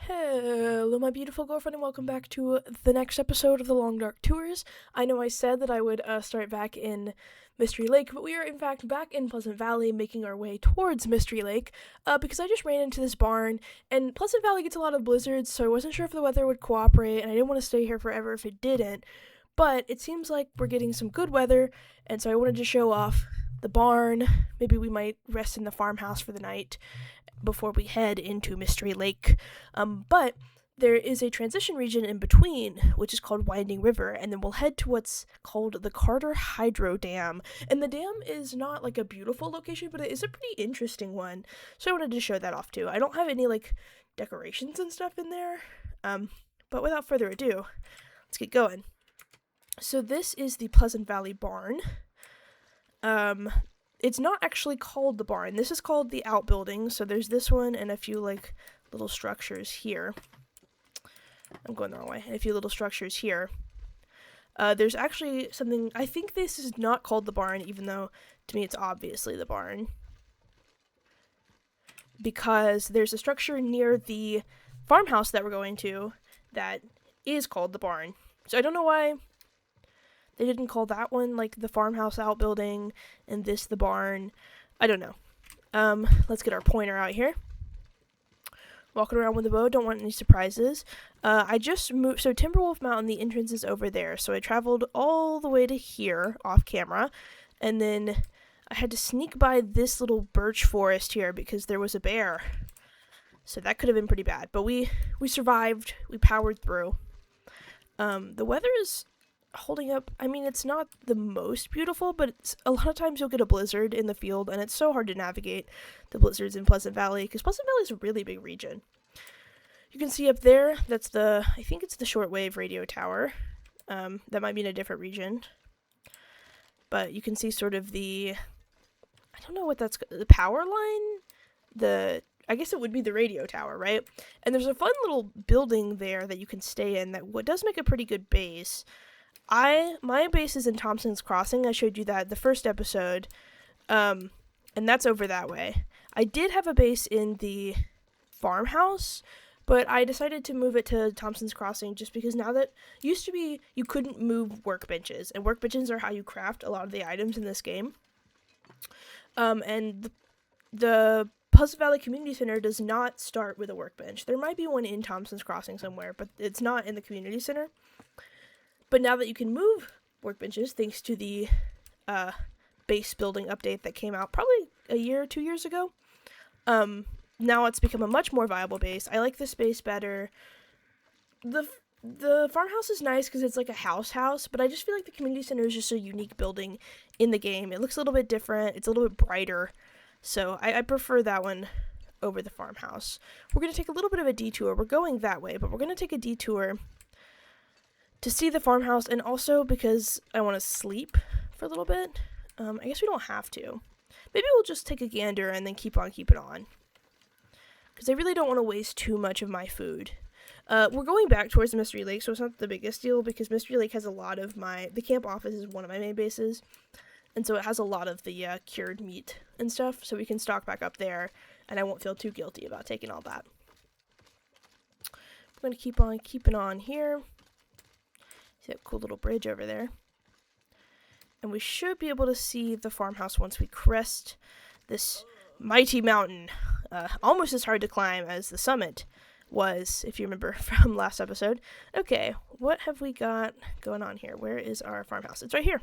Hello, my beautiful girlfriend, and welcome back to the next episode of the Long Dark Tours. I know I said that I would start back in Mystery Lake, but we are in fact back in Pleasant Valley, making our way towards Mystery Lake, because I just ran into this barn, and Pleasant Valley gets a lot of blizzards, so I wasn't sure if the weather would cooperate, and I didn't want to stay here forever if it didn't, but it seems like we're getting some good weather, and so I wanted to show off the barn. Maybe we might rest in the farmhouse for the night before we head into Mystery Lake. But there is a transition region in between, which is called Winding River, and then we'll head to what's called the Carter Hydro Dam. And the dam is not like a beautiful location, but it is a pretty interesting one. So I wanted to show that off too. I don't have any like decorations and stuff in there. But without further ado, let's get going. So this is the Pleasant Valley Barn. It's not actually called the barn. This is called the outbuilding. So there's this one and a few like little structures here. I'm going the wrong way. And a few little structures here. There's actually something, I think this is not called the barn, even though to me it's obviously the barn. Because there's a structure near the farmhouse that we're going to that is called the barn. So I don't know why they didn't call that one like the farmhouse outbuilding and this the barn. I don't know. Let's get our pointer out here. Walking around with the bow, don't want any surprises. I just moved, so Timberwolf Mountain, the entrance is over there. So I traveled all the way to here off camera, and then I had to sneak by this little birch forest here because there was a bear. So that could have been pretty bad, but we survived. We powered through. The weather is holding up. I mean, it's not the most beautiful, but it's, a lot of times you'll get a blizzard in the field, and it's so hard to navigate the blizzards in Pleasant Valley, because Pleasant Valley is a really big region. You can see up there, that's I think it's the shortwave radio tower. That might be in a different region. But you can see sort of I don't know what that's, the power line? I guess it would be the radio tower, right? And there's a fun little building there that you can stay in that does make a pretty good base. My base is in Thompson's Crossing. I showed you that the first episode, and that's over that way. I did have a base in the farmhouse, but I decided to move it to Thompson's Crossing just because now that used to be you couldn't move workbenches, and workbenches are how you craft a lot of the items in this game. And the Pleasant Valley Community Center does not start with a workbench. There might be one in Thompson's Crossing somewhere, but it's not in the community center. But now that you can move workbenches, thanks to the base building update that came out probably a year or 2 years ago, now it's become a much more viable base. I like this base better. The farmhouse is nice because it's like a house, but I just feel like the community center is just a unique building in the game. It looks a little bit different. It's a little bit brighter. So I prefer that one over the farmhouse. We're going to take a little bit of a detour. We're going that way, but we're going to take a detour to see the farmhouse, and also because I want to sleep for a little bit. I guess we don't have to. Maybe we'll just take a gander and then keep on keeping on. Because I really don't want to waste too much of my food. We're going back towards Mystery Lake, so it's not the biggest deal, because Mystery Lake has a lot of the camp office is one of my main bases. And so it has a lot of the cured meat and stuff, so we can stock back up there, and I won't feel too guilty about taking all that. I'm going to keep on keeping on here. See that cool little bridge over there. And we should be able to see the farmhouse once we crest this mighty mountain. Almost as hard to climb as the summit was, if you remember from last episode. Okay, what have we got going on here? Where is our farmhouse? It's right here.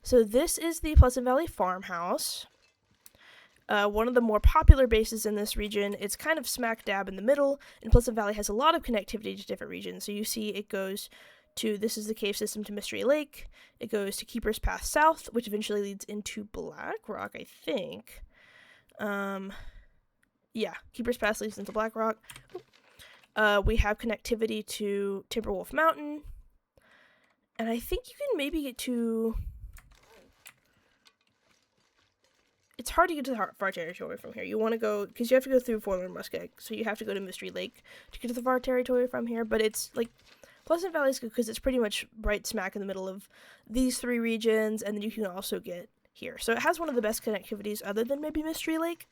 So this is the Pleasant Valley farmhouse. One of the more popular bases in this region. It's kind of smack dab in the middle, and Pleasant Valley has a lot of connectivity to different regions. So you see it goes this is the cave system to Mystery Lake. It goes to Keeper's Pass South, which eventually leads into Black Rock, I think. Yeah, Keeper's Pass leads into Black Rock. We have connectivity to Timberwolf Mountain. And I think you can maybe get to... It's hard to get to the far territory from here. You want to go... Because you have to go through Forlorn Muskeg. So you have to go to Mystery Lake to get to the far territory from here. But it's like... Pleasant Valley is good because it's pretty much right smack in the middle of these three regions, and then you can also get here. So it has one of the best connectivities other than maybe Mystery Lake.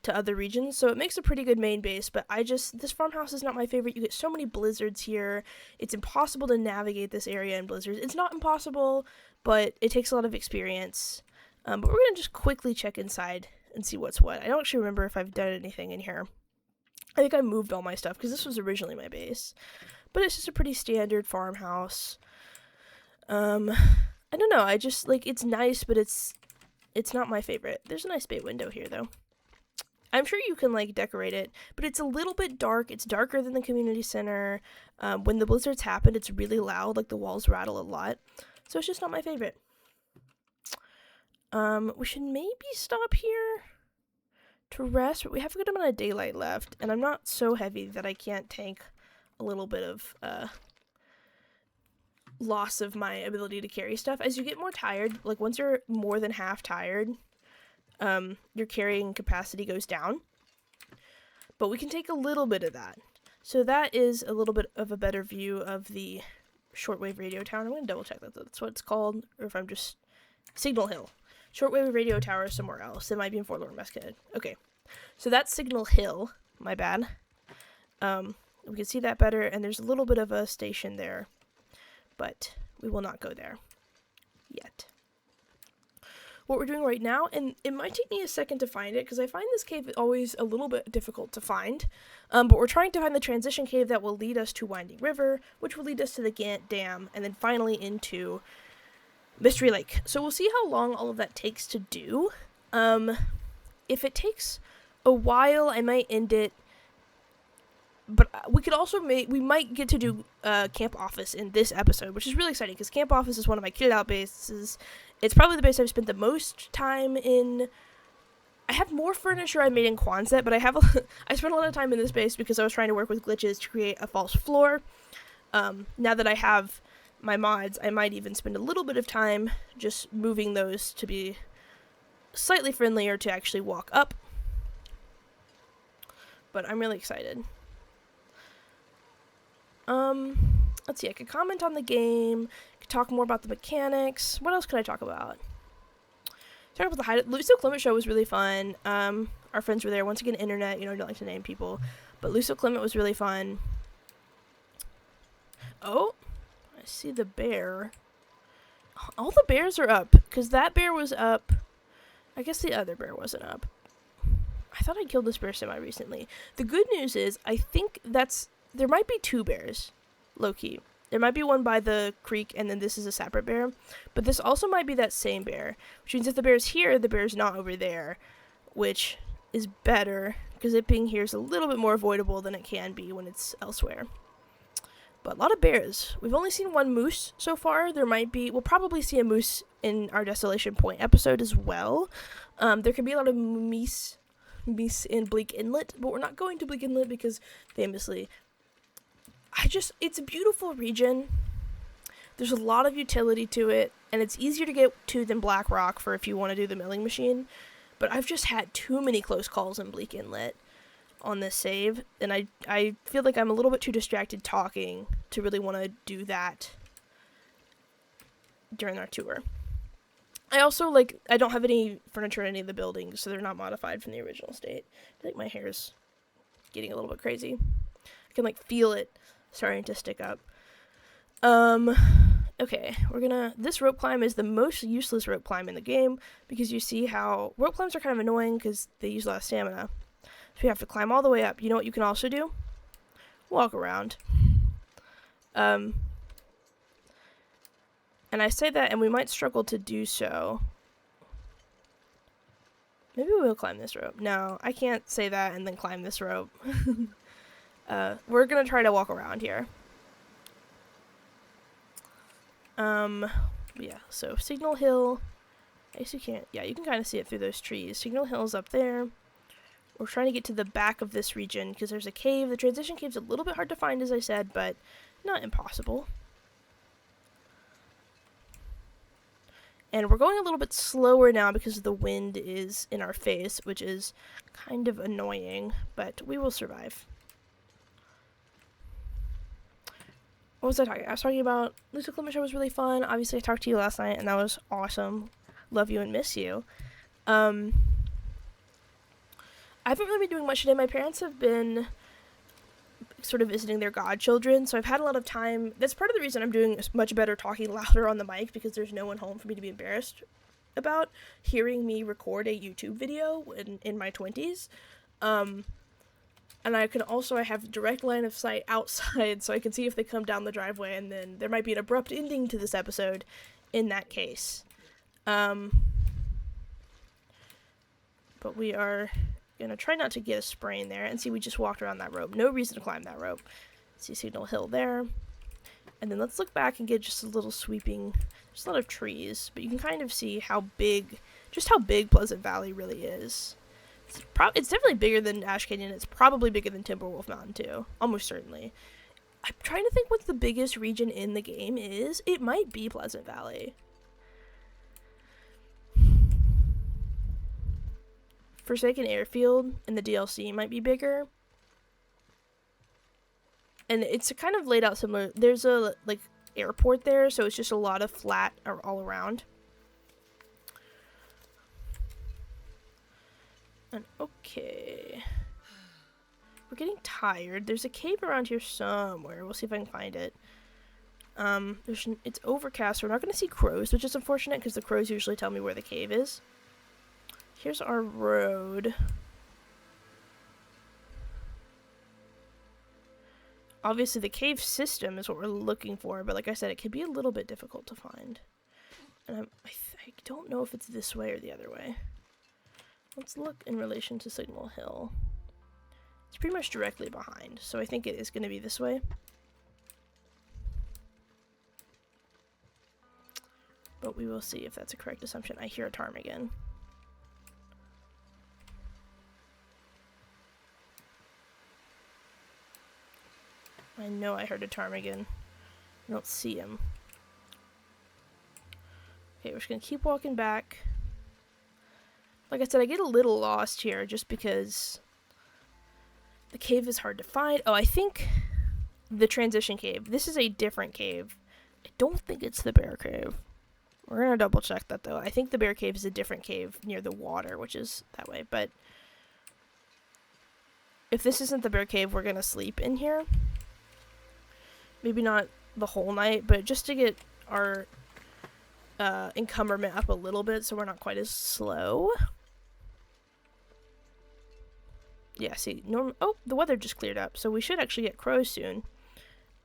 to other regions, so it makes a pretty good main base, but this farmhouse is not my favorite. You get so many blizzards here. It's impossible to navigate this area in blizzards. It's not impossible, but it takes a lot of experience. But we're going to just quickly check inside and see what's what. I don't actually remember if I've done anything in here. I think I moved all my stuff because this was originally my base. But it's just a pretty standard farmhouse. I don't know, I just, like, it's nice, but it's not my favorite. There's a nice bay window here, though. I'm sure you can, like, decorate it, but it's a little bit dark. It's darker than the community center. When the blizzards happen, it's really loud, like, the walls rattle a lot. So it's just not my favorite. We should maybe stop here to rest, but we have a good amount of daylight left, and I'm not so heavy that I can't tank a little bit of, loss of my ability to carry stuff. As you get more tired, like, once you're more than half tired, your carrying capacity goes down. But we can take a little bit of that. So that is a little bit of a better view of the shortwave radio tower. I'm going to double check that that's what it's called, or if I'm just... Signal Hill. Shortwave radio tower is somewhere else. It might be in Fort Lord, Massachusetts. Okay. So that's Signal Hill. My bad. We can see that better, and there's a little bit of a station there. But we will not go there yet. What we're doing right now, and it might take me a second to find it, because I find this cave always a little bit difficult to find, but we're trying to find the transition cave that will lead us to Winding River, which will lead us to the Gant Dam, and then finally into Mystery Lake. So we'll see how long all of that takes to do. If it takes a while, I might end it. But we could also we might get to do Camp Office in this episode, which is really exciting because Camp Office is one of my kitted out bases. It's probably the base I've spent the most time in. I have more furniture I made in Quonset, but I spent a lot of time in this base because I was trying to work with glitches to create a false floor. Now that I have my mods, I might even spend a little bit of time just moving those to be slightly friendlier to actually walk up. But I'm really excited. Let's see, I could comment on the game, could talk more about the mechanics. What else could I talk about? Talk about the hideout. Lucio Clement show was really fun. Our friends were there. Once again, internet, you know, I don't like to name people. But Lucio Clement was really fun. Oh, I see the bear. All the bears are up, because that bear was up. I guess the other bear wasn't up. I thought I killed this bear semi-recently. The good news is, I think there might be two bears, low-key. There might be one by the creek, and then this is a separate bear. But this also might be that same bear, which means if the bear's here, the bear's not over there, which is better, because it being here is a little bit more avoidable than it can be when it's elsewhere. But a lot of bears. We've only seen one moose so far. We'll probably see a moose in our Desolation Point episode as well. There could be a lot of meese in Bleak Inlet, but we're not going to Bleak Inlet because, famously, it's a beautiful region. There's a lot of utility to it, and it's easier to get to than Black Rock for if you want to do the milling machine. But I've just had too many close calls in Bleak Inlet on this save, and I feel like I'm a little bit too distracted talking to really want to do that during our tour. I also, I don't have any furniture in any of the buildings, so they're not modified from the original state. I think my hair's getting a little bit crazy. I can, feel it starting to stick up. Okay, this rope climb is the most useless rope climb in the game, because you see how rope climbs are kind of annoying because they use a lot of stamina. So you have to climb all the way up. You know what you can also do? Walk around. And I say that, and we might struggle to do so. Maybe we'll climb this rope. No, I can't say that and then climb this rope. We're gonna try to walk around here. Yeah, so Signal Hill. I guess you can't. Yeah, you can kind of see it through those trees. Signal Hill's up there. We're trying to get to the back of this region because there's a cave. The transition cave's a little bit hard to find, as I said, but not impossible. And we're going a little bit slower now because the wind is in our face, which is kind of annoying, but we will survive. What was I talking about? I was talking about Lucio Clement show was really fun. Obviously, I talked to you last night, and that was awesome. Love you and miss you. I haven't really been doing much today. My parents have been sort of visiting their godchildren, so I've had a lot of time. That's part of the reason I'm doing much better talking louder on the mic, because there's no one home for me to be embarrassed about hearing me record a YouTube video in my 20s. And I have direct line of sight outside, so I can see if they come down the driveway, and then there might be an abrupt ending to this episode in that case. But we are gonna try not to get a sprain there, and see, we just walked around that rope. No reason to climb that rope. See Signal Hill there. And then let's look back and get just a little sweeping. There's a lot of trees, but you can kind of see how big Pleasant Valley really is. It's definitely bigger than Ash Canyon. It's probably bigger than Timberwolf Mountain too. Almost certainly. I'm trying to think what the biggest region in the game is. It might be Pleasant Valley. Forsaken Airfield in the DLC might be bigger. And it's kind of laid out similar. There's a, like, airport there, so it's just a lot of flat all around. And okay. We're getting tired. There's a cave around here somewhere. We'll see if I can find it. It's overcast, so we're not going to see crows, which is unfortunate, because the crows usually tell me where the cave is. Here's our road. Obviously, the cave system is what we're looking for, but like I said, it could be a little bit difficult to find. And I don't know if it's this way or the other way. Let's look in relation to Signal Hill. It's pretty much directly behind, so I think it is going to be this way. But we will see if that's a correct assumption. I hear a ptarmigan. I know I heard a ptarmigan. I don't see him. Okay, we're just gonna keep walking back. Like I said, I get a little lost here just because the cave is hard to find. Oh, I think the transition cave. This is a different cave. I don't think it's the bear cave. We're gonna double check that though. I think the bear cave is a different cave near the water, which is that way. But if this isn't the bear cave, we're gonna sleep in here. Maybe not the whole night, but just to get our encumberment up a little bit so we're not quite as slow. Yeah, see, oh, the weather just cleared up, so we should actually get crows soon.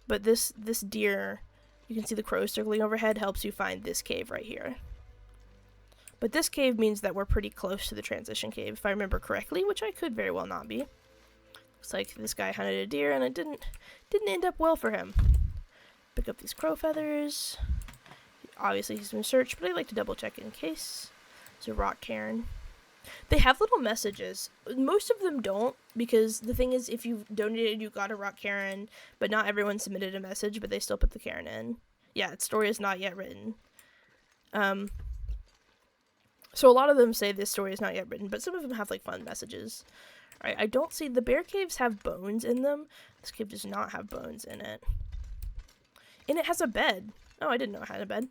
But this deer, you can see the crows circling overhead, helps you find this cave right here. But this cave means that we're pretty close to the transition cave, if I remember correctly, which I could very well not be. Looks like this guy hunted a deer, and it didn't end up well for him. Pick up these crow feathers. Obviously, he's been searched, but I like to double check in case. There's a rock cairn. They have little messages. Most of them don't, because the thing is, if you donated, you got a rock cairn, but not everyone submitted a message, but they still put the cairn in. Yeah, its story is not yet written. So a lot of them say this story is not yet written, but some of them have, like, fun messages. Alright, I don't see... The bear caves have bones in them. This cave does not have bones in it. And it has a bed. Oh, I didn't know it had a bed.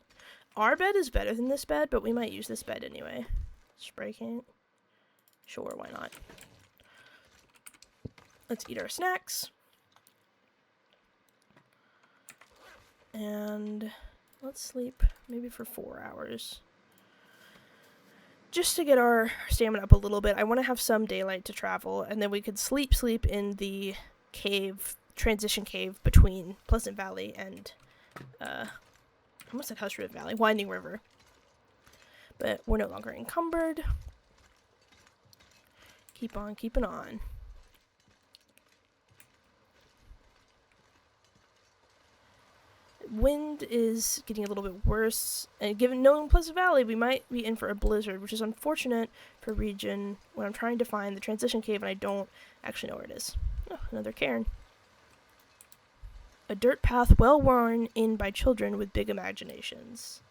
Our bed is better than this bed, but we might use this bed anyway. Spray paint. Sure, why not? Let's eat our snacks. And let's sleep maybe for 4 hours. Just to get our stamina up a little bit. I want to have some daylight to travel, and then we could sleep in the cave, transition cave between Pleasant Valley and, I almost said Hush River Valley, Winding River. But we're no longer encumbered. Keep on keeping on. Wind is getting a little bit worse, and given knowing Pleasant Valley, we might be in for a blizzard, which is unfortunate for a region when I'm trying to find the transition cave and I don't actually know where it is. Oh, another cairn. A dirt path well worn in by children with big imaginations.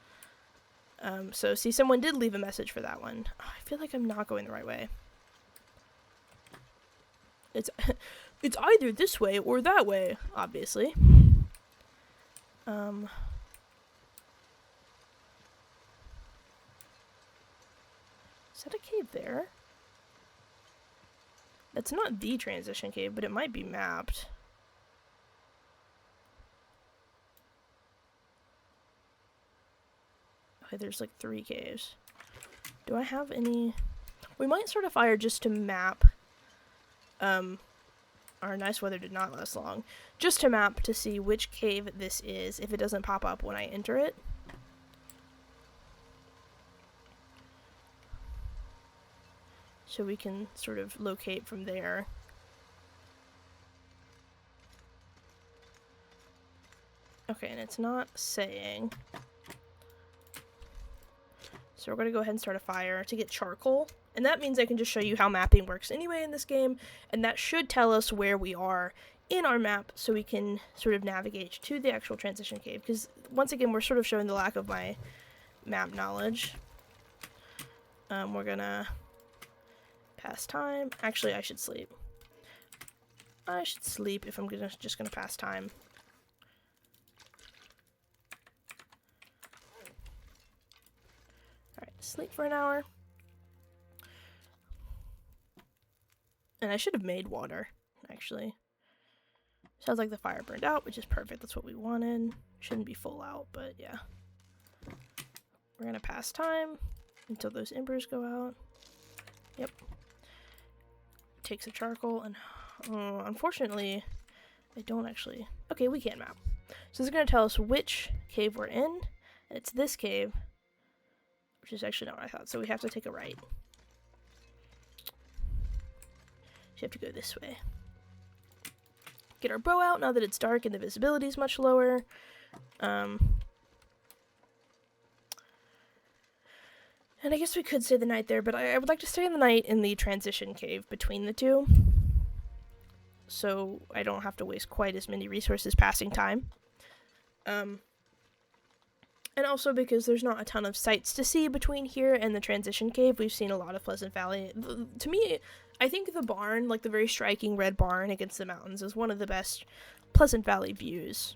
So see, someone did leave a message for that one. Oh, I feel like I'm not going the right way. It's either this way or that way, obviously. Is that a cave there? That's not the transition cave, but it might be mapped. Okay, there's like 3 caves. Do I have any? We might start a fire just to map. Our nice weather did not last long. Just to map to see which cave this is, if it doesn't pop up when I enter it. So we can sort of locate from there. Okay, and it's not saying. So we're going to go ahead and start a fire to get charcoal. And that means I can just show you how mapping works anyway in this game. And that should tell us where we are in our map so we can sort of navigate to the actual transition cave. Because once again, we're sort of showing the lack of my map knowledge. We're going to pass time. Actually, I should sleep. I should sleep if I'm just going to pass time. Alright, sleep for an hour. And I should have made water, actually. Sounds like the fire burned out, which is perfect. That's what we wanted. Shouldn't be full out, but yeah. We're gonna pass time until those embers go out. Yep. Takes a charcoal, and unfortunately, I don't actually. Okay, we can map. So this is gonna tell us which cave we're in, and it's this cave, which is actually not what I thought. So we have to take a right. You have to go this way. Get our bow out now that it's dark and the visibility is much lower. And I guess we could stay the night there, but I would like to stay the night in the transition cave between the two. So I don't have to waste quite as many resources passing time. And also because there's not a ton of sights to see between here and the transition cave. We've seen a lot of Pleasant Valley. To me, I think the barn, like the very striking red barn against the mountains, is one of the best Pleasant Valley views.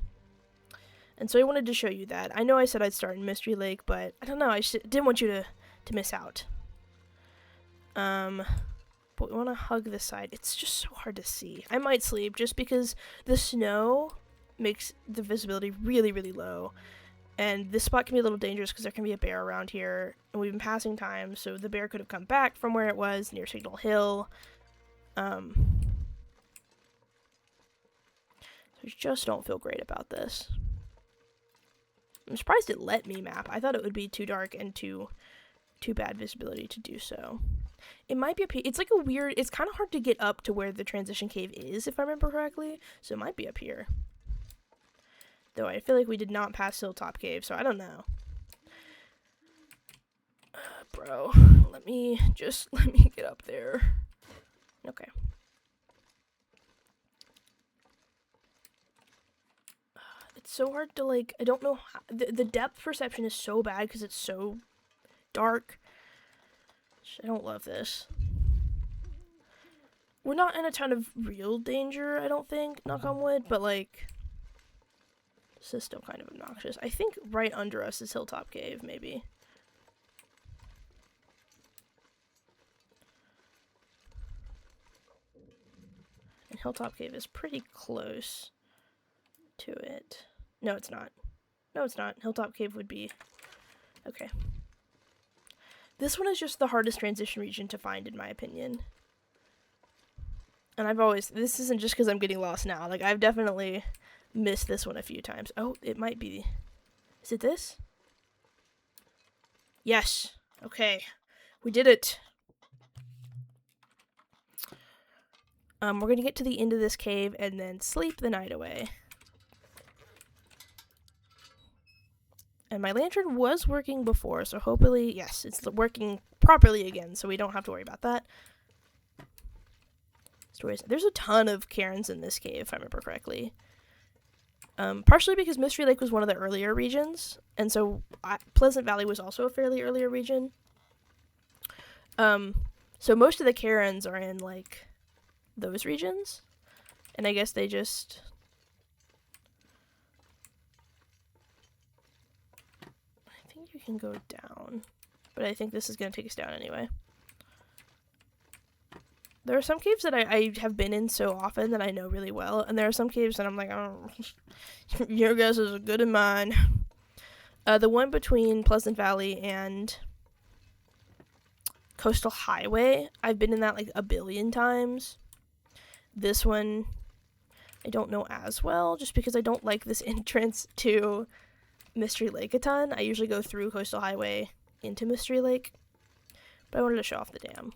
And so I wanted to show you that. I know I said I'd start in Mystery Lake, but I don't know, I didn't want you to miss out. But we want to hug this side. It's just so hard to see. I might sleep just because the snow makes the visibility really, really low. And this spot can be a little dangerous because there can be a bear around here. And we've been passing time, so the bear could have come back from where it was, near Signal Hill. So I just don't feel great about this. I'm surprised it let me map. I thought it would be too dark and too bad visibility to do so. It might be up here. It's like a weird. It's kind of hard to get up to where the transition cave is, if I remember correctly. So it might be up here. Though I feel like we did not pass Hilltop Cave, so I don't know. Bro, let me get up there. Okay. It's so hard to, like, I don't know how, the depth perception is so bad because it's so dark. I don't love this. We're not in a ton of real danger, I don't think, knock on wood, but, like, this is still kind of obnoxious. I think right under us is Hilltop Cave, maybe. And Hilltop Cave is pretty close to it. No, it's not. No, it's not. Hilltop Cave would be... Okay. This one is just the hardest transition region to find, in my opinion. And I've always... This isn't just because I'm getting lost now. Like, I've definitely missed this one a few times. Oh, it might be... Is it this? Yes. Okay. We did it. We're going to get to the end of this cave and then sleep the night away. And my lantern was working before, so hopefully, yes, it's working properly again, so we don't have to worry about that. Stories. There's a ton of cairns in this cave, if I remember correctly. Partially because Mystery Lake was one of the earlier regions, and so Pleasant Valley was also a fairly earlier region. So most of the cairns are in, like, those regions, and I guess they just... I think you can go down, but I think this is going to take us down anyway. There are some caves that I have been in so often that I know really well, and there are some caves that I'm like, oh, your guess is as good as mine. The one between Pleasant Valley and Coastal Highway, I've been in that like a billion times. This one, I don't know as well, just because I don't like this entrance to Mystery Lake a ton. I usually go through Coastal Highway into Mystery Lake, but I wanted to show off the dam.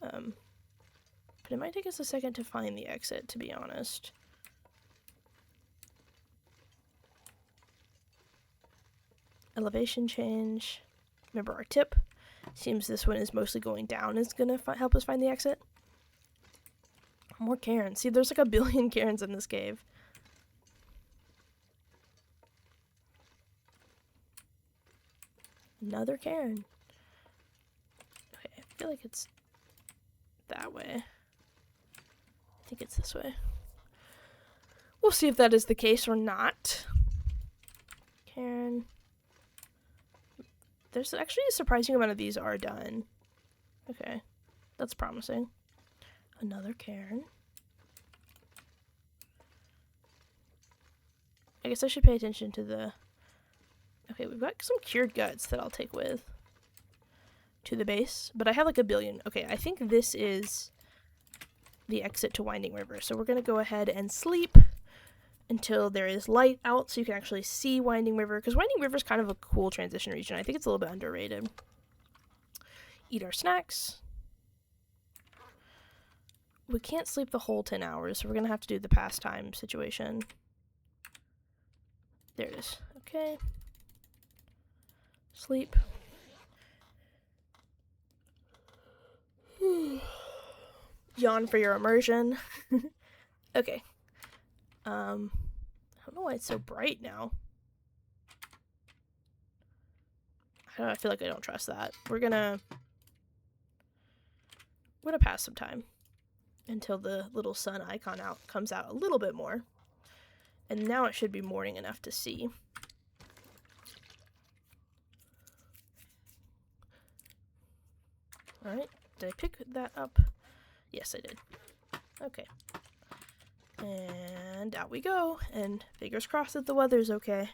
But it might take us a second to find the exit, to be honest. Elevation change. Remember our tip. Seems this one is mostly going down is going to help us find the exit. More cairns. See, there's like a billion cairns in this cave. Another cairn. Okay, I feel like it's that way. I think it's this way. We'll see if that is the case or not. Cairn. There's actually a surprising amount of these are done. Okay, that's promising. Another cairn. I guess I should pay attention to the... Okay, we've got some cured guts that I'll take with to the base, but I have like a billion. Okay, I think this is the exit to Winding River, so we're gonna go ahead and sleep until there is light out so you can actually see Winding River, because Winding River is kind of a cool transition region. I think it's a little bit underrated. Eat our snacks. We can't sleep the whole 10 hours, so we're gonna have to do the pastime situation. There it is. Okay. Sleep. Yawn for your immersion. Okay. I don't know why it's so bright now. I don't know, I feel like I don't trust that. We're gonna pass some time until the little sun icon comes out a little bit more. And now it should be morning enough to see. Alright, did I pick that up? Yes, I did. Okay. And out we go, and fingers crossed that the weather's okay.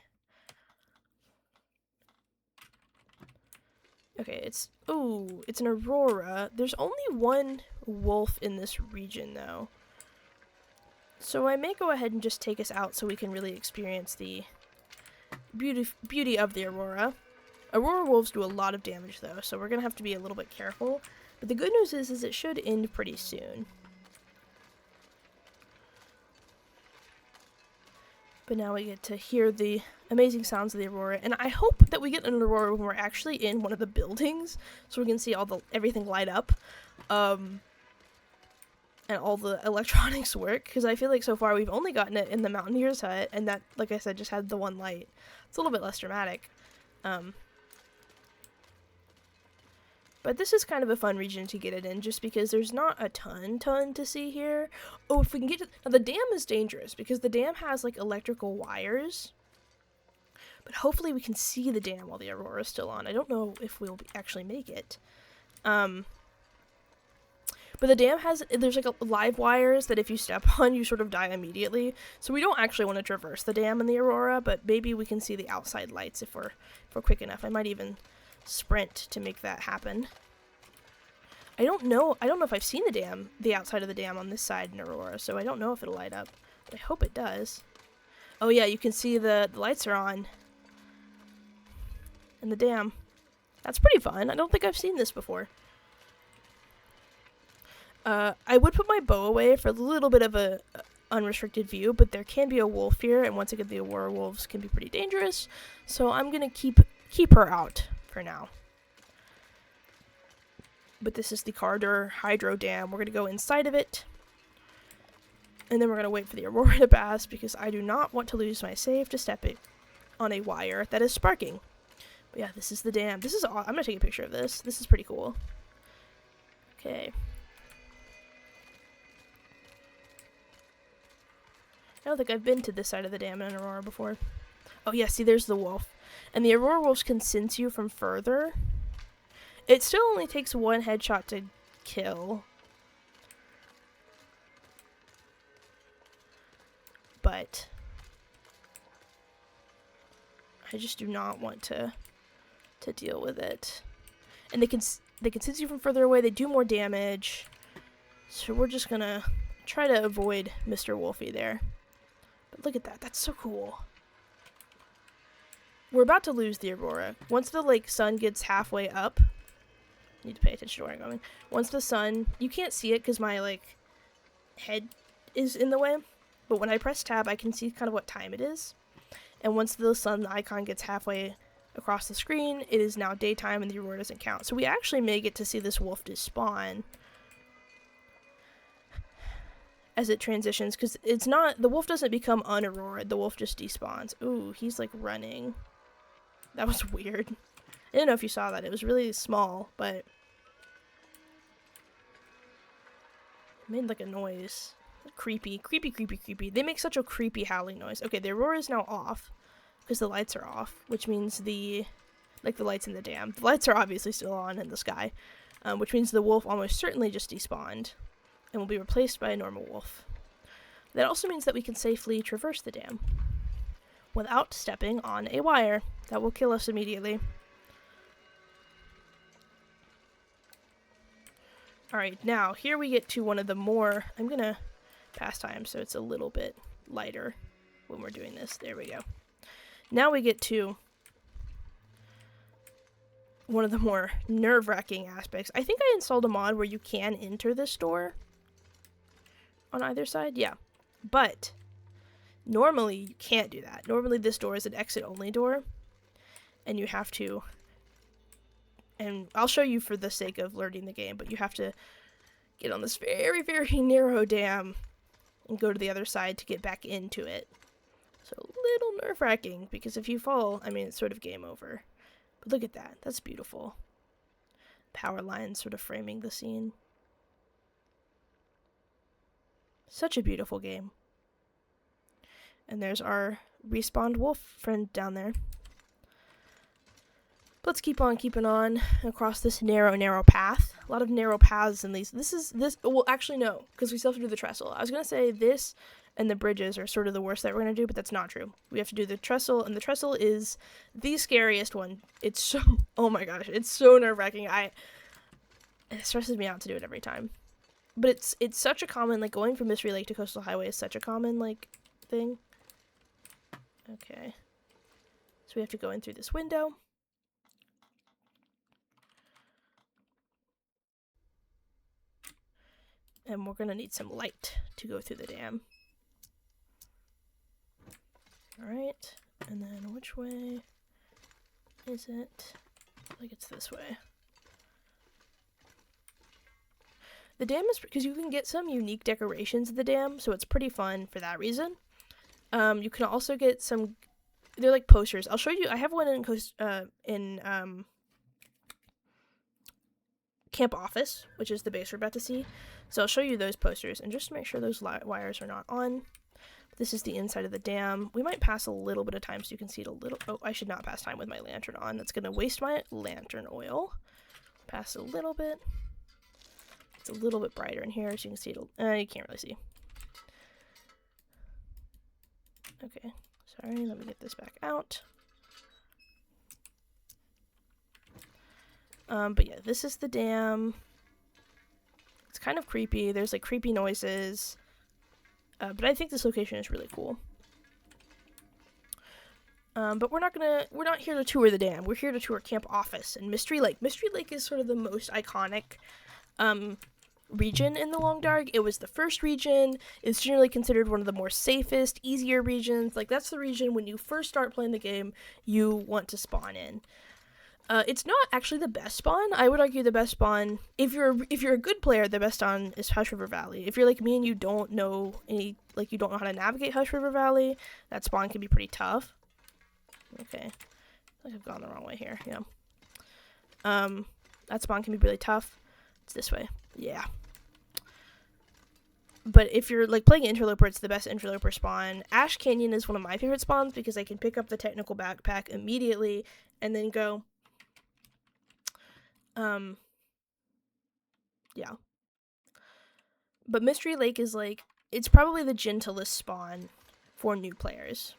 Okay, it's an aurora. There's only one wolf in this region, though. So I may go ahead and just take us out so we can really experience the beauty of the aurora. Aurora wolves do a lot of damage, though, so we're going to have to be a little bit careful. But the good news is it should end pretty soon. But now we get to hear the amazing sounds of the aurora, and I hope that we get an aurora when we're actually in one of the buildings, so we can see everything light up, and all the electronics work, because I feel like so far we've only gotten it in the Mountaineer's hut, and that, like I said, just had the one light. It's a little bit less dramatic. But this is kind of a fun region to get it in, just because there's not a ton to see here. Oh, if we can get to... Now, the dam is dangerous, because the dam has, like, electrical wires. But hopefully we can see the dam while the aurora is still on. I don't know if we'll actually make it. But the dam there's, like, live wires that if you step on, you sort of die immediately. So we don't actually want to traverse the dam in the aurora, but maybe we can see the outside lights if we're quick enough. I might even sprint to make that happen. I don't know if I've seen the outside of the dam on this side in Aurora, so I don't know if it'll light up, but I hope it does. Oh yeah, you can see the lights are on in the dam. That's pretty fun. I don't think I've seen this before. I would put my bow away for a little bit of a unrestricted view, but there can be a wolf here, and once again the Aurora wolves can be pretty dangerous, so I'm gonna keep her out for now. But this is the Carter Hydro Dam. We're going to go inside of it. And then we're going to wait for the aurora to pass, because I do not want to lose my save to step it on a wire that is sparking. But yeah, this is the dam. This is I'm going to take a picture of this. This is pretty cool. Okay. I don't think I've been to this side of the dam in an aurora before. Oh yeah, see, there's the wolf. And the Aurora Wolves can sense you from further. It still only takes one headshot to kill. But I just do not want to deal with it. And they can sense you from further away. They do more damage. So we're just gonna try to avoid Mr. Wolfie there. But look at that. That's so cool. We're about to lose the Aurora. Once the like sun gets halfway up, need to pay attention to where I'm going. Once the sun, you can't see it because my like head is in the way. But when I press tab, I can see kind of what time it is. And once the sun icon gets halfway across the screen, it is now daytime and the Aurora doesn't count. So we actually may get to see this wolf despawn as it transitions, because it's not, the wolf doesn't become un-Aurora, the wolf just despawns. Ooh, he's like running. That was weird. I didn't know if you saw that. It was really small, but it made like a noise. Creepy, creepy, creepy, creepy. They make such a creepy howling noise. Okay, the Aurora is now off because the lights are off, which means the lights in the dam. The lights are obviously still on in the sky, which means the wolf almost certainly just despawned and will be replaced by a normal wolf. That also means that we can safely traverse the dam without stepping on a wire. That will kill us immediately. Alright, now here we get to one of the more, I'm gonna pass time so it's a little bit lighter when we're doing this. There we go. Now we get to one of the more nerve-wracking aspects. I think I installed a mod where you can enter this door on either side. Yeah, but normally you can't do that. Normally this door is an exit-only door, and you have to, and I'll show you for the sake of learning the game, but you have to get on this very, very narrow dam and go to the other side to get back into it. So a little nerve-wracking, because if you fall, I mean, it's sort of game over. But look at that. That's beautiful. Power lines sort of framing the scene. Such a beautiful game. And there's our respawned wolf friend down there. Let's keep on keeping on across this narrow path. A lot of narrow paths in these. Well, actually, no, because we still have to do the trestle. I was going to say this and the bridges are sort of the worst that we're going to do, but that's not true. We have to do the trestle, and the trestle is the scariest one. It's so, oh my gosh, it's so nerve-wracking. It stresses me out to do it every time. But it's such a common, like, going from Mystery Lake to Coastal Highway is such a common, like, thing. Okay. So we have to go in through this window. And we're gonna need some light to go through the dam. Alright, and then which way is it? I think it's this way. The dam is, because you can get some unique decorations at the dam, so it's pretty fun for that reason. You can also get some, they're like posters. I'll show you, I have one in Camp Office, which is the base we're about to see. So I'll show you those posters, and just to make sure those wires are not on. This is the inside of the dam. We might pass a little bit of time so you can see it a little. Oh, I should not pass time with my lantern on. That's going to waste my lantern oil. Pass a little bit. It's a little bit brighter in here, so you can see it. You can't really see. Okay, sorry, let me get this back out. But yeah, this is the dam. It's kind of creepy. There's like creepy noises. But I think this location is really cool. But we're not here to tour the dam. We're here to tour Camp Office and Mystery Lake. Mystery Lake is sort of the most iconic region in the Long Dark. It was the first region. It's generally considered one of the more safest, easier regions. Like, that's the region when you first start playing the game, you want to spawn in. It's not actually the best spawn. I would argue the best spawn, if you're a good player, the best spawn is Hush River Valley. If you're like me and you don't know you don't know how to navigate Hush River Valley, that spawn can be pretty tough. Okay, I think I've gone the wrong way here. Yeah. That spawn can be really tough. It's this way. Yeah. But if you're like playing Interloper, it's the best Interloper spawn. Ash Canyon is one of my favorite spawns because I can pick up the technical backpack immediately and then go. Yeah. But Mystery Lake is like, it's probably the gentlest spawn for new players.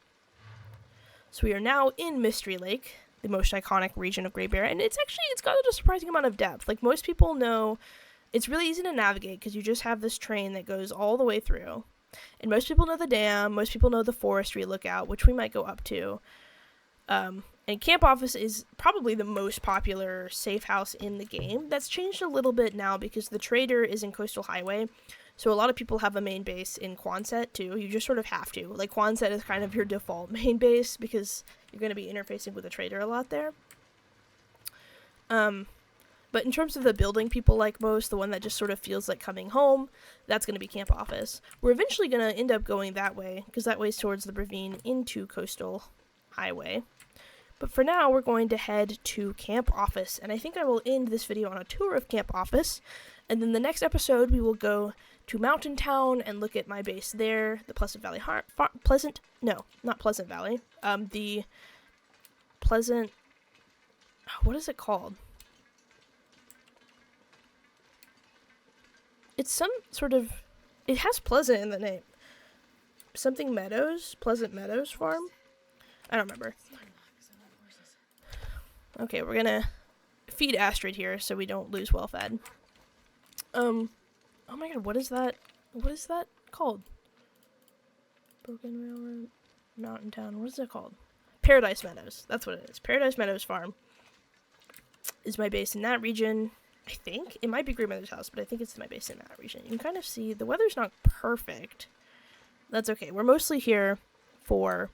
So we are now in Mystery Lake, the most iconic region of Great Bear, and it's got a surprising amount of depth. Like, most people know it's really easy to navigate because you just have this train that goes all the way through. And most people know the dam, most people know the forestry lookout, which we might go up to. And Camp Office is probably the most popular safe house in the game. That's changed a little bit now because the trader is in Coastal Highway. So a lot of people have a main base in Quonset too. You just sort of have to. Like, Quonset is kind of your default main base because you're going to be interfacing with the trader a lot there. But in terms of the building people like most, the one that just sort of feels like coming home, that's going to be Camp Office. We're eventually going to end up going that way because that way's towards the ravine into Coastal Highway. But for now, we're going to head to Camp Office, and I think I will end this video on a tour of Camp Office, and then the next episode we will go to Mountain Town and look at my base there, the Pleasant Valley the Pleasant, what is it called? It's some sort of, it has Pleasant in the name. Something Meadows? Pleasant Meadows Farm? I don't remember. Okay, we're gonna feed Astrid here so we don't lose well fed. Oh my god, what is that? What is that called? Broken Railroad, Mountain Town, what is it called? Paradise Meadows, that's what it is. Paradise Meadows Farm is my base in that region, I think. It might be Grandmother's house, but I think it's my base in that region. You can kind of see the weather's not perfect. That's okay, we're mostly here for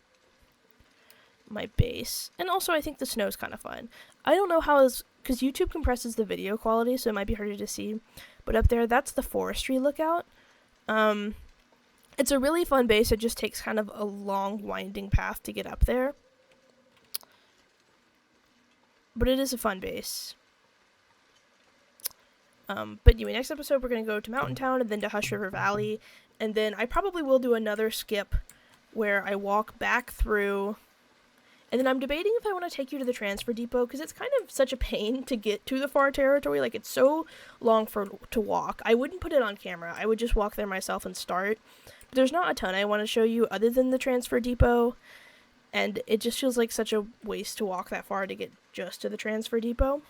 my base, and also I think the snow's kind of fun. I don't know how because YouTube compresses the video quality, so it might be harder to see, but up there, that's the forestry lookout. It's a really fun base. It just takes kind of a long winding path to get up there, but it is a fun base. But anyway, next episode we're going to go to Mountain Town and then to Hush River Valley, and then I probably will do another skip where I walk back through. And then I'm debating if I want to take you to the transfer depot, because it's kind of such a pain to get to the far territory. Like, it's so long to walk. I wouldn't put it on camera. I would just walk there myself and start. But there's not a ton I want to show you other than the transfer depot. And it just feels like such a waste to walk that far to get just to the transfer depot.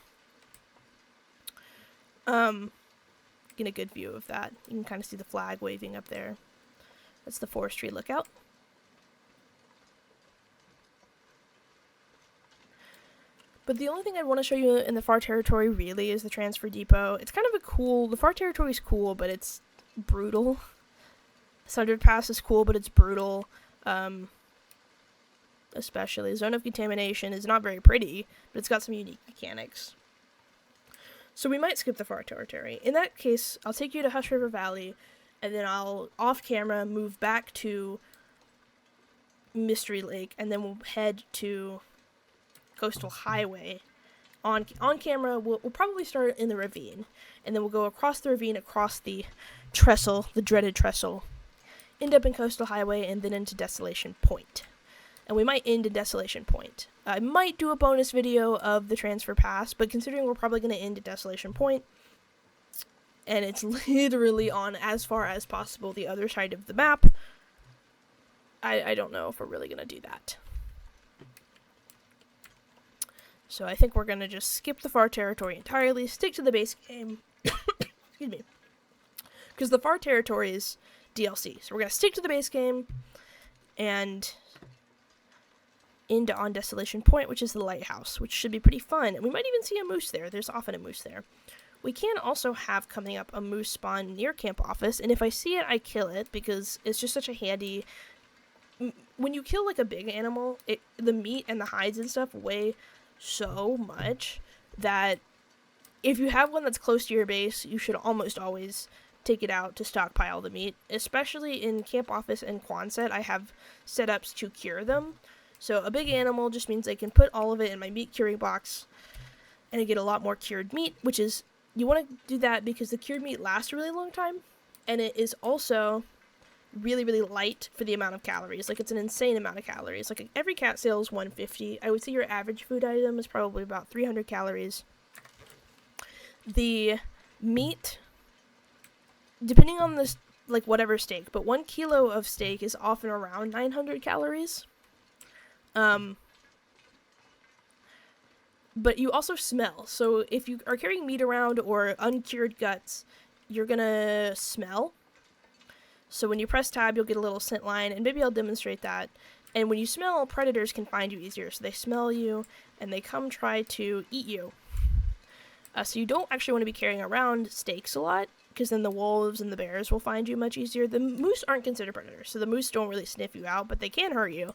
Get a good view of that. You can kind of see the flag waving up there. That's the forestry lookout. But the only thing I want to show you in the far territory really is the transfer depot. It's kind of the far territory is cool, but it's brutal. Sundered Pass is cool, but it's brutal. Especially Zone of Contamination is not very pretty, but it's got some unique mechanics. So we might skip the far territory. In that case, I'll take you to Hush River Valley, and then I'll, off camera, move back to Mystery Lake, and then we'll head to Coastal Highway. On camera, we'll probably start in the ravine, and then we'll go across the ravine, across the trestle, the dreaded trestle, end up in Coastal Highway, and then into Desolation Point. And we might end in Desolation Point. I might do a bonus video of the transfer pass, but considering we're probably going to end at Desolation Point, and it's literally on as far as possible the other side of the map, I don't know if we're really going to do that. So I think we're going to just skip the far territory entirely, stick to the base game, excuse me, because the far territory is DLC. So we're going to stick to the base game, and end on Desolation Point, which is the lighthouse, which should be pretty fun. And we might even see a moose there. There's often a moose there. We can also have coming up a moose spawn near Camp Office, and if I see it, I kill it, because it's just such a handy... When you kill, like, a big animal, the meat and the hides and stuff weigh so much that if you have one that's close to your base, you should almost always take it out to stockpile the meat. Especially in Camp Office and Quonset, I have setups to cure them. So a big animal just means I can put all of it in my meat curing box, and I get a lot more cured meat, which is, you want to do that because the cured meat lasts a really long time. And it is also really, really light for the amount of calories. Like, it's an insane amount of calories. Like, every cat sale is 150. I would say your average food item is probably about 300 calories. The meat, depending on the, like, whatever steak, but 1 kilo of steak is often around 900 calories. But you also smell. So if you are carrying meat around or uncured guts, you're gonna smell. So when you press tab, you'll get a little scent line, and maybe I'll demonstrate that. And when you smell, predators can find you easier. So they smell you, and they come try to eat you. So you don't actually want to be carrying around steaks a lot, because then the wolves and the bears will find you much easier. The moose aren't considered predators, so the moose don't really sniff you out, but they can hurt you.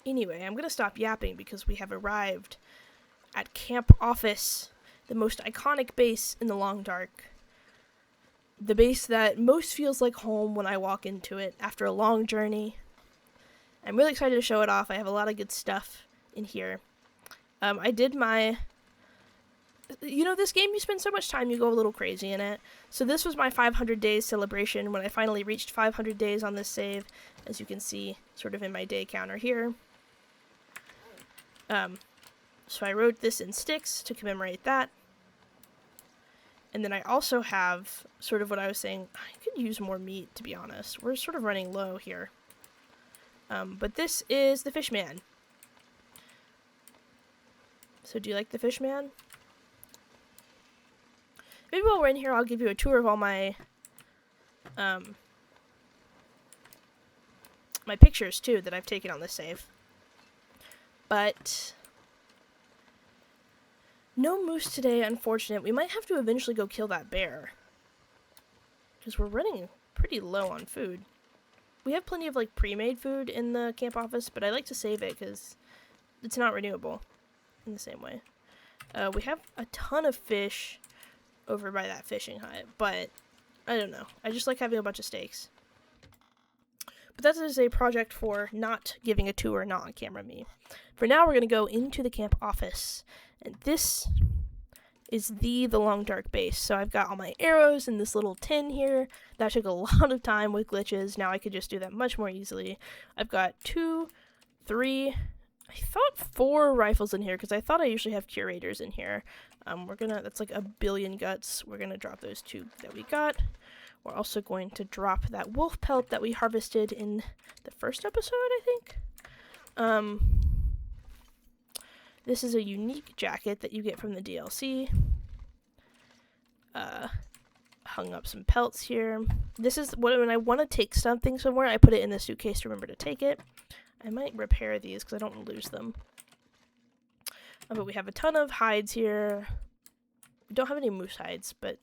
Anyway, I'm going to stop yapping because we have arrived at Camp Office, the most iconic base in the Long Dark. The base that most feels like home when I walk into it after a long journey. I'm really excited to show it off. I have a lot of good stuff in here. I did my... You know, this game, you spend so much time, you go a little crazy in it. So this was my 500 days celebration when I finally reached 500 days on this save, as you can see sort of in my day counter here. So I wrote this in sticks to commemorate that. And then I also have sort of what I was saying. I could use more meat, to be honest. We're sort of running low here. But this is the fish man. So do you like the fish man? Maybe while we're in here, I'll give you a tour of all my my pictures, too, that I've taken on this save. But no moose today, unfortunate. We might have to eventually go kill that bear, because we're running pretty low on food. We have plenty of, like, pre-made food in the camp office, but I like to save it because it's not renewable in the same way. We have a ton of fish over by that fishing hut, but I don't know. I just like having a bunch of steaks. But that is a project for not giving a tour, not on camera me. For now, we're going to go into the camp office. And this is the Long Dark base. So I've got all my arrows in this little tin here. That took a lot of time with glitches. Now I could just do that much more easily. I've got 2, 3, I thought 4 rifles in here, because I thought I usually have curators in here. That's like 1 billion guts. We're gonna drop those 2 that we got. We're also going to drop that wolf pelt that we harvested in the first episode, I think. This is a unique jacket that you get from the DLC. Hung up some pelts here. This is when I want to take something somewhere, I put it in the suitcase to remember to take it. I might repair these because I don't want to lose them. But we have a ton of hides here. We don't have any moose hides, but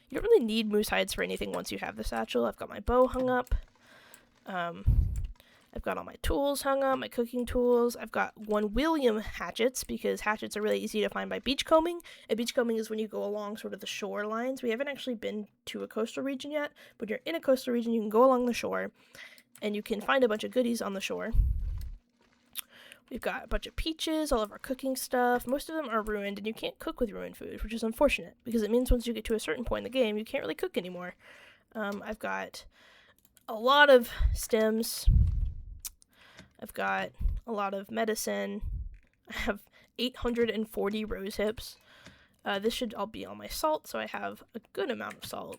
you don't really need moose hides for anything once you have the satchel. I've got my bow hung up. I've got all my tools hung up, my cooking tools. I've got 1 William hatchets, because hatchets are really easy to find by beachcombing. And beachcombing is when you go along sort of the shore lines. We haven't actually been to a coastal region yet, but you're in a coastal region, you can go along the shore, and you can find a bunch of goodies on the shore. We've got a bunch of peaches, all of our cooking stuff. Most of them are ruined, and you can't cook with ruined food, which is unfortunate, because it means once you get to a certain point in the game, you can't really cook anymore. I've got a lot of stems. I've got a lot of medicine. I have 840 rose hips. This should all be all my salt, so I have a good amount of salt.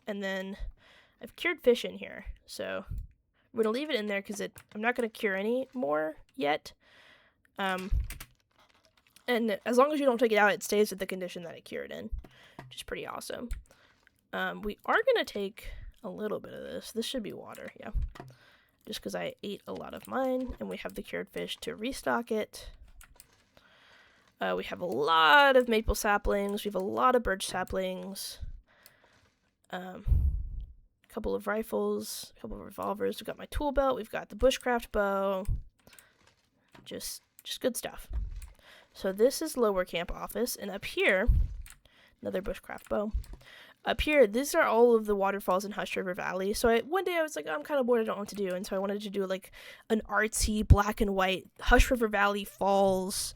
And then I've cured fish in here, so we're going to leave it in there because I'm not going to cure any more yet. And as long as you don't take it out, it stays at the condition that it cured in, which is pretty awesome. We are going to take a little bit of this. This should be water, yeah. Just because I ate a lot of mine, and we have the cured fish to restock it. We have a lot of maple saplings. We have a lot of birch saplings. A couple of rifles, a couple of revolvers. We've got my tool belt. We've got the bushcraft bow. Just good stuff. So this is lower camp office, and up here, another bushcraft bow. Up here, these are all of the waterfalls in Hush River Valley. So one day I was like, oh, I'm kind of bored, I don't know what to do. And so I wanted to do like an artsy black and white Hush River Valley Falls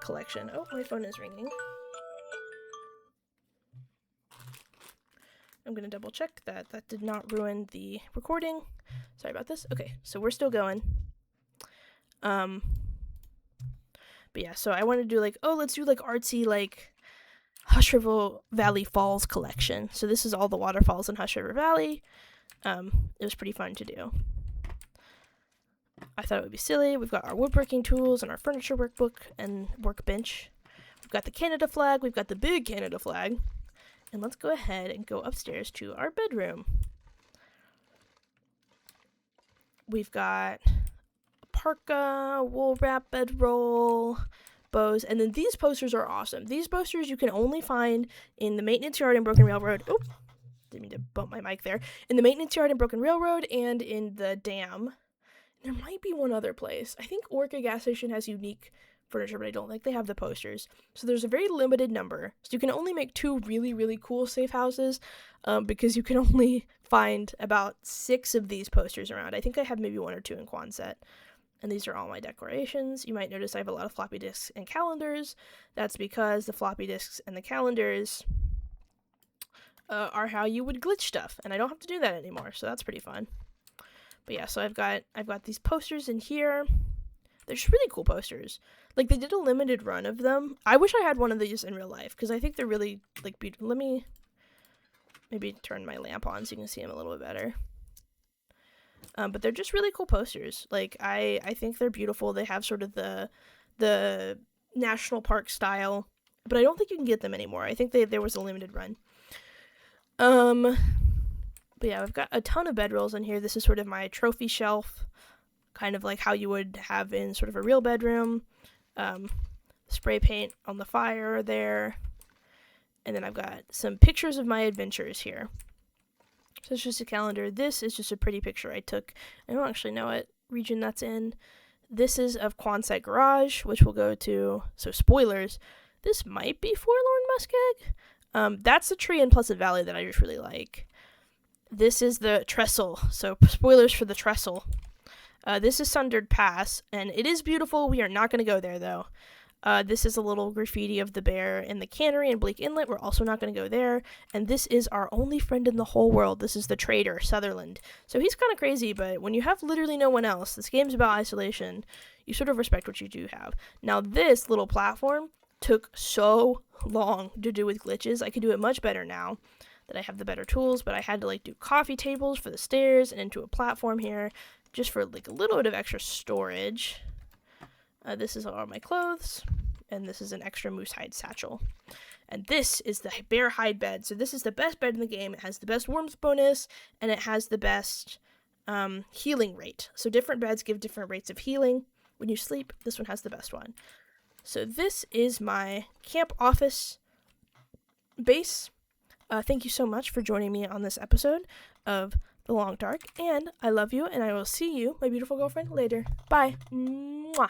collection. Oh, my phone is ringing. I'm going to double check that that did not ruin the recording. Sorry about this. Okay, so we're still going. But yeah, so I wanted to do like, oh, let's do like artsy, like Hush River Valley Falls collection. So this is all the waterfalls in Hush River Valley. It was pretty fun to do. I thought it would be silly. We've got our woodworking tools and our furniture workbook and workbench. We've got the Canada flag. We've got the big Canada flag. And let's go ahead and go upstairs to our bedroom. We've got parka, wool wrap bedroll, bows, and then these posters are awesome. These posters you can only find in the maintenance yard in Broken Railroad. Oh, didn't mean to bump my mic there. In the maintenance yard in Broken Railroad and in the dam. There might be one other place. I think Orca gas station has unique furniture, but I don't think they have the posters. So there's a very limited number. So you can only make 2 really, really cool safe houses because you can only find about 6 of these posters around. I think I have maybe 1 or 2 in Quonset. And these are all my decorations. You might notice I have a lot of floppy disks and calendars. That's because the floppy disks and the calendars are how you would glitch stuff. And I don't have to do that anymore, so that's pretty fun. But yeah, so I've got these posters in here. They're just really cool posters. Like, they did a limited run of them. I wish I had one of these in real life, because I think they're really, like, beautiful. Let me maybe turn my lamp on so you can see them a little bit better. But they're just really cool posters. Like, I think they're beautiful. They have sort of the national park style, but I don't think you can get them anymore. I think there was a limited run. But yeah, I've got a ton of bedrolls in here. This is sort of my trophy shelf, kind of like how you would have in sort of a real bedroom. Spray paint on the fire there. And then I've got some pictures of my adventures here. So it's just a calendar. This is just a pretty picture I took. I don't actually know what region that's in. This is of Quonset Garage, which we'll go to. So spoilers, this might be Forlorn Muskeg. That's the tree in Pleasant Valley that I just really like. This is the trestle, so spoilers for the trestle. This is Sundered Pass, and it is beautiful. We are not going to go there, though. This is a little graffiti of the bear in the cannery in Bleak Inlet. We're also not going to go there. And this is our only friend in the whole world. This is the trader, Sutherland. So he's kind of crazy, but when you have literally no one else, this game's about isolation, you sort of respect what you do have. Now, this little platform took so long to do with glitches. I could do it much better now that I have the better tools, but I had to like do coffee tables for the stairs and into a platform here just for like a little bit of extra storage. This is all my clothes, and this is an extra moose hide satchel. And this is the bear hide bed. So this is the best bed in the game. It has the best warmth bonus, and it has the best healing rate. So different beds give different rates of healing when you sleep. This one has the best one. So this is my camp office base. Thank you so much for joining me on this episode of The Long Dark, and I love you, and I will see you, my beautiful girlfriend, later. Bye. Mwah.